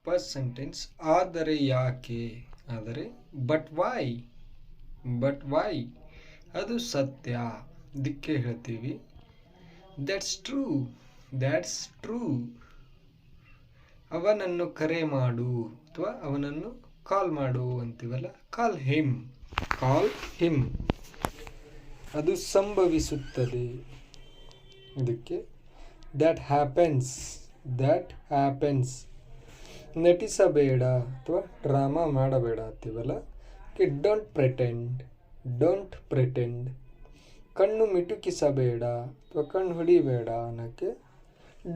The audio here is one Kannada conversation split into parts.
ಫಸ್ಟ್ ಸೆಂಟೆನ್ಸ್ ಆದರೆ ಯಾಕೆ, ಆದರೆ ಬಟ್ ವೈ ಅದು ಸತ್ಯ, ಇದಕ್ಕೆ ಹೇಳ್ತೀವಿ ದಟ್ಸ್ ಟ್ರೂ. ಅವನನ್ನು ಕರೆ ಮಾಡು ಅಥವಾ ಅವನನ್ನು ಕಾಲ್ ಮಾಡು ಅಂತೀವಲ್ಲ, ಕಾಲ್ ಹಿಮ್ ಅದು ಸಂಭವಿಸುತ್ತದೆ, ಇದಕ್ಕೆ ದ್ಯಾಟ್ ಹ್ಯಾಪನ್ಸ್. ನಟಿಸಬೇಡ ಅಥವಾ ಡ್ರಾಮಾ ಮಾಡಬೇಡ ಅಂತೀವಲ್ಲ, ಡೋಂಟ್ ಪ್ರೆಟೆಂಡ್. ಕಣ್ಣು ಮಿಟುಕಿಸಬೇಡ ಅಥವಾ ಕಣ್ಣು ಹೊಡಿಬೇಡ ಅನ್ನೋಕ್ಕೆ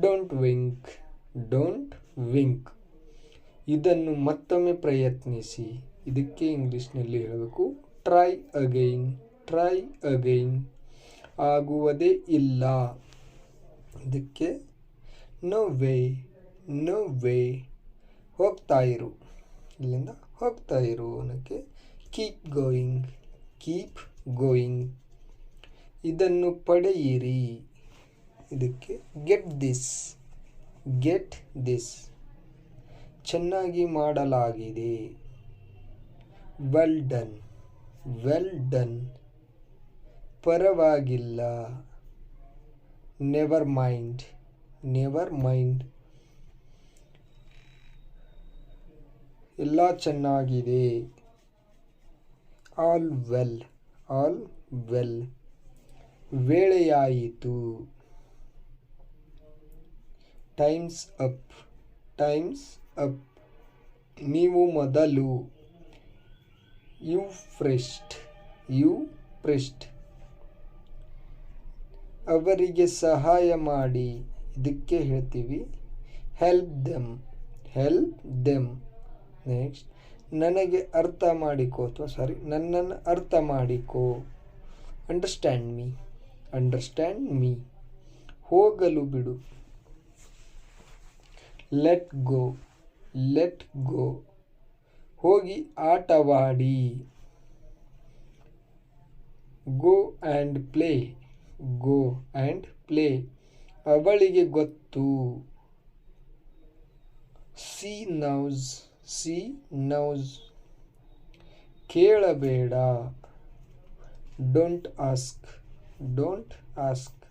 ಡೋಂಟ್ ವಿಂಕ್. ಇದನ್ನು ಮತ್ತೊಮ್ಮೆ ಪ್ರಯತ್ನಿಸಿ, ಇದಕ್ಕೆ ಇಂಗ್ಲೀಷ್ನಲ್ಲಿ ಹೇಳಬೇಕು ಟ್ರೈ ಅಗೈನ್. ಆಗುವುದೇ ಇಲ್ಲ, ಇದಕ್ಕೆ ನೋ ವೇ. ಹೋಗ್ತಾ ಇರು ಅನ್ನೋಕ್ಕೆ ಕೀಪ್ ಗೋಯಿಂಗ್. ಇದನ್ನು ಪಡೆಯಿರಿ, ಇದಕ್ಕೆ ಗೆಟ್ ದಿಸ್. ಚೆನ್ನಾಗಿ ಮಾಡಲಾಗಿದೆ, ವೆಲ್ ಡನ್. ಪರವಾಗಿಲ್ಲ, ನೆವರ್ ಮೈಂಡ್. ಎಲ್ಲ ಚೆನ್ನಾಗಿದೆ, ಆಲ್ ವೆಲ್. ವೇಳೆಯಾಯಿತು, ಟೈಮ್ಸ್ ಅಪ್. ನೀವು ಮೊದಲು, ಯು ಫಸ್ಟ್. ಅವರಿಗೆ ಸಹಾಯ ಮಾಡಿ, ಇದಕ್ಕೆ ಹೇಳ್ತೀವಿ ಹೆಲ್ಪ್ ದೆಮ್. ನೆಕ್ಸ್ಟ್ ನನಗೆ ಅರ್ಥ ಮಾಡಿಕೋ ಅಥವಾ ನನ್ನನ್ನು ಅರ್ಥ ಮಾಡಿಕೋ, ಅಂಡರ್ಸ್ಟ್ಯಾಂಡ್ ಮೀ. ಹೋಗಲು ಬಿಡು, ಲೆಟ್ ಗೋ. ಹೋಗಿ ಆಟವಾಡಿ, ಗೋ ಆ್ಯಂಡ್ ಪ್ಲೇ. ಅವಳಿಗೆ ಗೊತ್ತು, ಸಿ ನೌಸ್. ಕೇಳಬೇಡ, ಡೋಂಟ್ ಆಸ್ಕ್.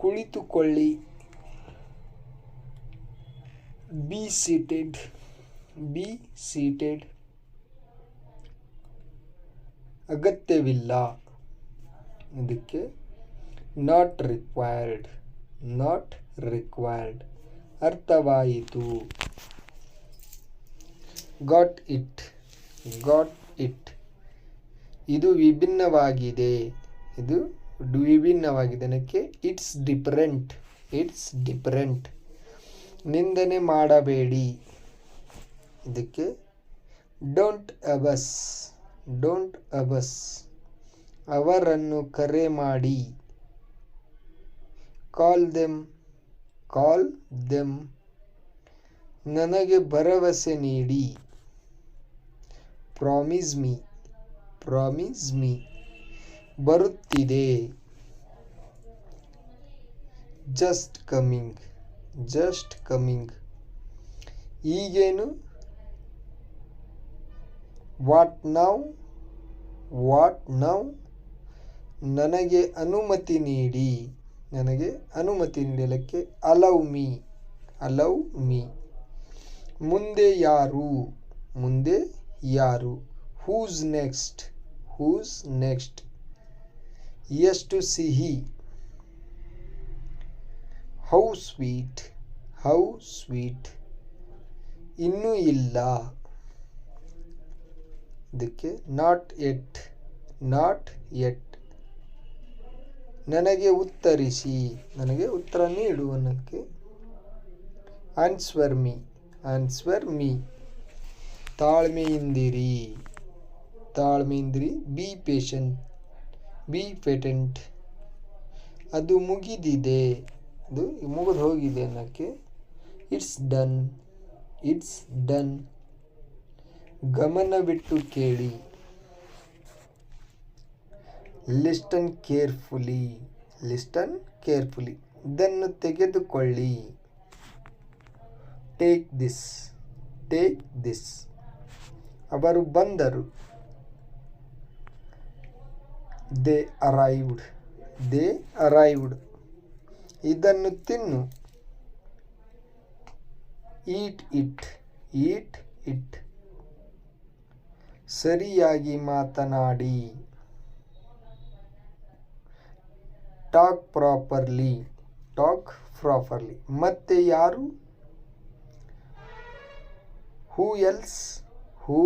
ಕುಳಿತುಕೊಳ್ಳಿ, ಬಿ ಸೀಟೆಡ್. ಅಗತ್ಯವಿಲ್ಲ, ಇದಕ್ಕೆ ನಾಟ್ ರಿಕ್ವೈರ್ಡ್. ಅರ್ಥವಾಯಿತು, ಗಾಟ್ ಇಟ್. ಇದು ವಿಭಿನ್ನವಾಗಿದೆ ಅನ್ನೋಕ್ಕೆ ಇಟ್ಸ್ ಡಿಫರೆಂಟ್. ನಿಂದನೆ ಮಾಡಬೇಡಿ, ಇದಕ್ಕೆ ಡೋಂಟ್ ಅಬಸ್. ಅವರನ್ನು ಕರೆ ಮಾಡಿ, ಕಾಲ್ ದೆಮ್. ನನಗೆ ಭರವಸೆ ನೀಡಿ, ಪ್ರಾಮಿಸ್ ಮೀ. ಬರುತ್ತಿದೆ, ಜಸ್ಟ್ ಕಮಿಂಗ್. ಈಗೇನು, ವಾಟ್ ನೌ. ನನಗೆ ಅನುಮತಿ ನೀಡಲಿಕ್ಕೆ ಅಲೌ ಮೀ. ಮುಂದೆ ಯಾರು, ಹೂಸ್ ನೆಕ್ಸ್ಟ್. ಎಷ್ಟು ಸಿಹಿ, ಹೌ ಸ್ವೀಟ್. ಇನ್ನೂ ಇಲ್ಲ, ಇದಕ್ಕೆ ನಾಟ್ ಯೆಟ್. ನನಗೆ ಉತ್ತರಿಸಿ, ನನಗೆ ಉತ್ತರ ನೀಡು ಅನ್ನೋಕ್ಕೆ ಆನ್ಸರ್ ಮೀ. ತಾಳ್ಮೆಯಿಂದಿರಿ, ಬಿ ಪೇಷಂಟ್. ಅದು ಮುಗಿದಿದೆ, ಅದು ಮುಗಿದು ಹೋಗಿದೆ ಅನ್ನೋಕ್ಕೆ ಇಟ್ಸ್ ಡನ್. ಗಮನವಿಟ್ಟು ಕೇಳಿ, ಲಿಸ್ಟನ್ ಕೇರ್ಫುಲಿ. ಇದನ್ನು ತೆಗೆದುಕೊಳ್ಳಿ, ಟೇಕ್ ದಿಸ್, ಟೇಕ್ ದಿಸ್. ಅವರು ಬಂದರು, ದೇ ಅರೈವ್ಡ್, ದೇ ಅರೈವ್ಡ್. ಇದನ್ನು ತಿನ್ನು, ಈಟ್ ಇಟ್, ಈಟ್ ಇಟ್. ಸರಿಯಾಗಿ ಮಾತನಾಡಿ, ಟಾಕ್ ಪ್ರಾಪರ್ಲಿ, ಟಾಕ್ ಪ್ರಾಪರ್ಲಿ. ಮತ್ತೆ ಯಾರು, ಹೂ ಎಲ್ಸ್, ಹೂ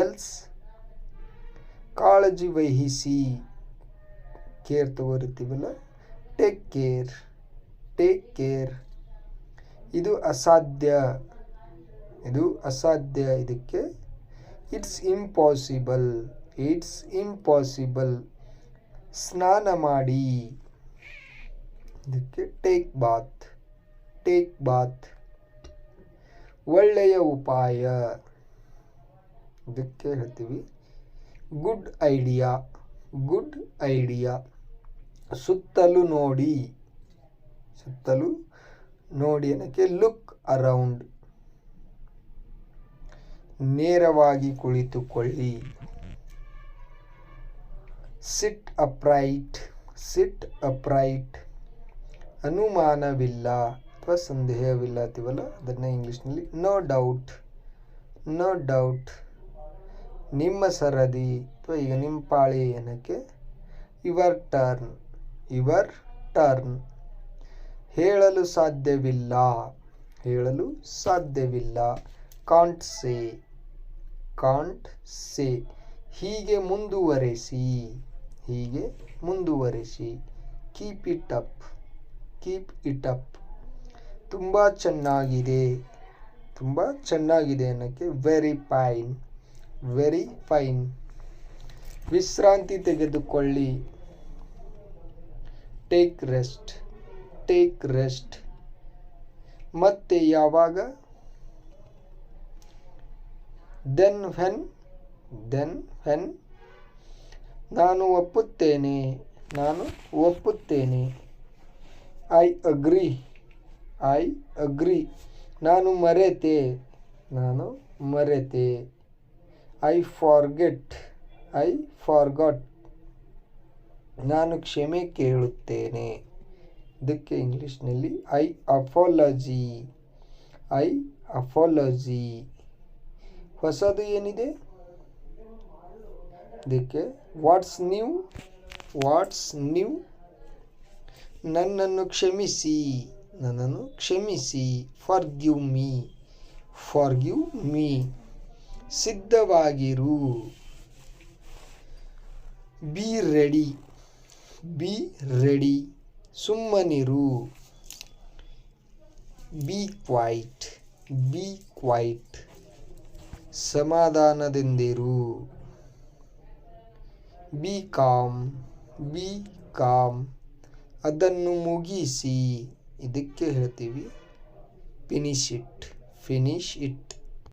ಎಲ್ಸ್. ಕಾಳಜಿ ವಹಿಸಿ, ಕೇರ್ ತಗೋರಿತೀವಲ್ಲ, ಟೇಕ್ ಕೇರ್, ಟೇಕ್ ಕೇರ್. ಇದು ಅಸಾಧ್ಯ, ಇದು ಅಸಾಧ್ಯ. ಇದಕ್ಕೆ ಇಟ್ಸ್ ಇಂಪಾಸಿಬಲ್, ಇಟ್ಸ್ ಇಂಪಾಸಿಬಲ್. ಸ್ನಾನ ಮಾಡಿ, ಇದಕ್ಕೆ ಟೇಕ್ ಬಾತ್, ಟೇಕ್ ಬಾತ್. ಒಳ್ಳೆಯ ಉಪಾಯ, ಇದಕ್ಕೆ ಹೇಳ್ತೀವಿ ಗುಡ್ ಐಡಿಯಾ, ಗುಡ್ ಐಡಿಯಾ. ಸುತ್ತಲೂ ನೋಡಿ, ಸುತ್ತಲೂ ನೋಡಿ ಅನ್ನಕ್ಕೆ ಲುಕ್ ಅರೌಂಡ್. ನೇರವಾಗಿ ಕುಳಿತುಕೊಳ್ಳಿ, ಸಿಟ್ ಅಪ್ರೈಟ್, ಸಿಟ್ ಅಪ್ರೈಟ್. ಅನುಮಾನವಿಲ್ಲ ಅಥವಾ ಸಂದೇಹವಿಲ್ಲ ಅಂತೀವಲ್ಲ, ಅದನ್ನು ಇಂಗ್ಲೀಷ್ನಲ್ಲಿ ನೋ ಡೌಟ್, ನೋ ಡೌಟ್. ನಿಮ್ಮ ಸರದಿ ಅಥವಾ ಈಗ ನಿಮ್ಮ ಪಾಳಿ ಏನಕ್ಕೆ ಯುವರ್ ಟರ್ನ್, ಯುವರ್ ಟರ್ನ್. ಹೇಳಲು ಸಾಧ್ಯವಿಲ್ಲ, ಹೇಳಲು ಸಾಧ್ಯವಿಲ್ಲ. Can't say, can't say. ಹೀಗೆ ಮುಂದುವರೆಸಿ, ಹೀಗೆ ಮುಂದುವರೆಸಿ. Keep it up, keep it up. ತುಂಬ ಚೆನ್ನಾಗಿದೆ, ತುಂಬ ಚೆನ್ನಾಗಿದೆ ಅನ್ನೋಕ್ಕೆ ವೆರಿ ಫೈನ್, ವೆರಿ ಫೈನ್. ವಿಶ್ರಾಂತಿ ತೆಗೆದುಕೊಳ್ಳಿ, ಟೇಕ್ ರೆಸ್ಟ್, ಟೇಕ್ ರೆಸ್ಟ್. ಮತ್ತೆ ಯಾವಾಗ, ದೆನ್ ವೆನ್, ದೆನ್ ವೆನ್. ನಾನು ಒಪ್ಪುತ್ತೇನೆ, ನಾನು ಒಪ್ಪುತ್ತೇನೆ. I agree, I agree. ನಾನು ಮರೆತೆ, ನಾನು ಮರೆತೆ. I forget, I forgot. ನಾನು ಕ್ಷಮೆ ಕೇಳುತ್ತೇನೆ. ಇದಕ್ಕೆ ಇಂಗ್ಲೀಷ್ನಲ್ಲಿ ಐ ಅಪಾಲಜಿ, ಐ ಅಪಾಲಜಿ. ಹೊಸದು ಏನಿದೆ, ಇದಕ್ಕೆ ವಾಟ್ಸ್ ನ್ಯೂ, ವಾಟ್ಸ್ ನ್ಯೂ. ನನ್ನನ್ನು ಕ್ಷಮಿಸಿ, ನನ್ನನ್ನು ಕ್ಷಮಿಸಿ. Forgive me, forgive me. ಸಿದ್ಧವಾಗಿರು, ಬಿ ರೆಡಿ, ಬಿ ರೆಡಿ. ಸುಮ್ಮನಿರು, ಬಿ ಕ್ವೈಟ್, ಬಿ ಕ್ವೈಟ್. ಸಮಾಧಾನದಿಂದಿರು, ಬಿ ಕಾಮ್, ಬಿ ಕಾಮ್. ಅದನ್ನು ಮುಗಿಸಿ, ಇದಕ್ಕೆ ಹೇಳ್ತೀವಿ ಫಿನಿಶ್ ಇಟ್, ಫಿನಿಶ್ ಇಟ್.